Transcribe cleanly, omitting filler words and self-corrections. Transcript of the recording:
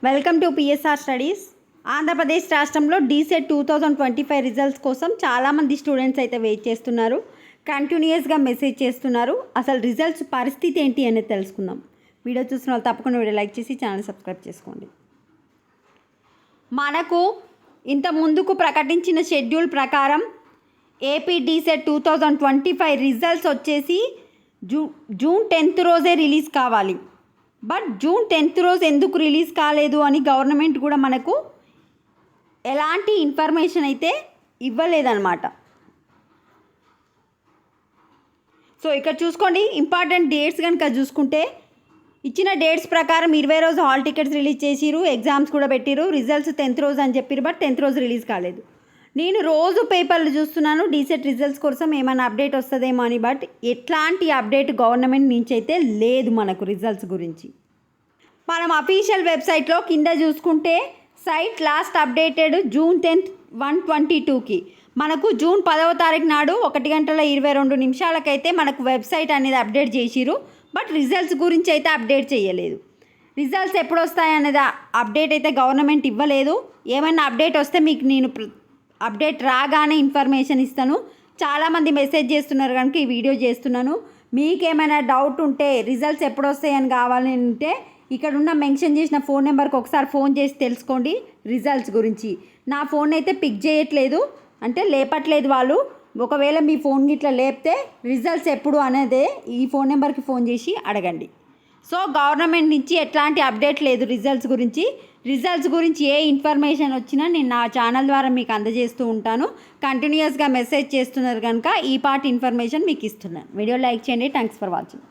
Welcome to PSR studies. Andhra Pradesh రాష్ట్రంలో DEECET 2025 results కోసం చాలామంది స్టూడెంట్స్ అయితే వెయిట్ చేస్తున్నారు. కంటిన్యూస్గా మెసేజ్ చేస్తున్నారు. అసలు రిజల్ట్స్ పరిస్థితి ఏంటి అనేది తెలుసుకుందాం. వీడియో చూసిన వాళ్ళు తప్పకుండా వీడియో లైక్ చేసి ఛానల్ సబ్స్క్రైబ్ చేసుకోండి. మనకు ఇంత ముందుకు ప్రకటించిన షెడ్యూల్ ప్రకారం ఏపీ డీసెట్ 2025 రిజల్ట్స్ వచ్చేసి జూన్ 10th రోజే రిలీజ్ కావాలి. బట్ జూన్ 10th రోజు ఎందుకు రిలీజ్ కాలేదు అని గవర్నమెంట్ కూడా మనకు ఎలాంటి ఇన్ఫర్మేషన్ అయితే ఇవ్వలేదన్నమాట. సో ఇక్కడ చూసుకోండి, ఇంపార్టెంట్ డేట్స్ కనుక చూసుకుంటే ఇచ్చిన డేట్స్ ప్రకారం 20 రోజు హాల్ టికెట్స్ రిలీజ్ చేసిరు, ఎగ్జామ్స్ కూడా పెట్టిరు. రిజల్ట్స్ 10th రోజు అని చెప్పారు, బట్ 10th రోజు రిలీజ్ కాలేదు. నేను రోజు పేపర్లు చూస్తున్నాను డీసెట్ రిజల్ట్స్ కోసం ఏమైనా అప్డేట్ వస్తుందేమో అని, బట్ ఎట్లాంటి అప్డేట్ గవర్నమెంట్ నుంచి అయితే లేదు మనకు రిజల్ట్స్ గురించి. మనం అఫీషియల్ వెబ్సైట్లో కింద చూసుకుంటే site last updated June 10th 122కి మనకు జూన్ 10వ తారీఖు నాడు 1:22 మనకు వెబ్సైట్ అనేది అప్డేట్ చేసిరు. బట్ రిజల్ట్స్ గురించి అయితే అప్డేట్ చేయలేదు. రిజల్ట్స్ ఎప్పుడు వస్తాయనేది అప్డేట్ అయితే గవర్నమెంట్ ఇవ్వలేదు. ఏమైనా అప్డేట్ వస్తే మీకు నేను అప్డేట్ రాగానే ఇన్ఫర్మేషన్ ఇస్తాను. చాలామంది మెసేజ్ చేస్తున్నారు కనుక ఈ వీడియో చేస్తున్నాను. మీకు ఏమైనా డౌట్ ఉంటే రిజల్ట్స్ ఎప్పుడు వస్తాయని కావాలి అంటే ఇక్కడ ఉన్న మెన్షన్ చేసిన ఫోన్ నెంబర్కి ఒకసారి ఫోన్ చేసి తెలుసుకోండి రిజల్ట్స్ గురించి. నా ఫోన్ అయితే పిక్ చేయట్లేదు, అంటే లేపట్లేదు వాళ్ళు. ఒకవేళ మీ ఫోన్ ఇట్లా లేపితే రిజల్ట్స్ ఎప్పుడు అనేదే ఈ ఫోన్ నెంబర్కి ఫోన్ చేసి అడగండి. సో గవర్నమెంట్ నుంచి ఎట్లాంటి అప్డేట్ లేదు రిజల్ట్స్ గురించి ఏ ఇన్ఫర్మేషన్ వచ్చినా నేను నా ఛానల్ ద్వారా మీకు అందజేస్తూ ఉంటాను. కంటిన్యూస్గా మెసేజ్ చేస్తున్నారు కనుక ఈ పార్ట్ ఇన్ఫర్మేషన్ మీకు ఇస్తున్నాను. వీడియో లైక్ చేయండి. Thanks for watching.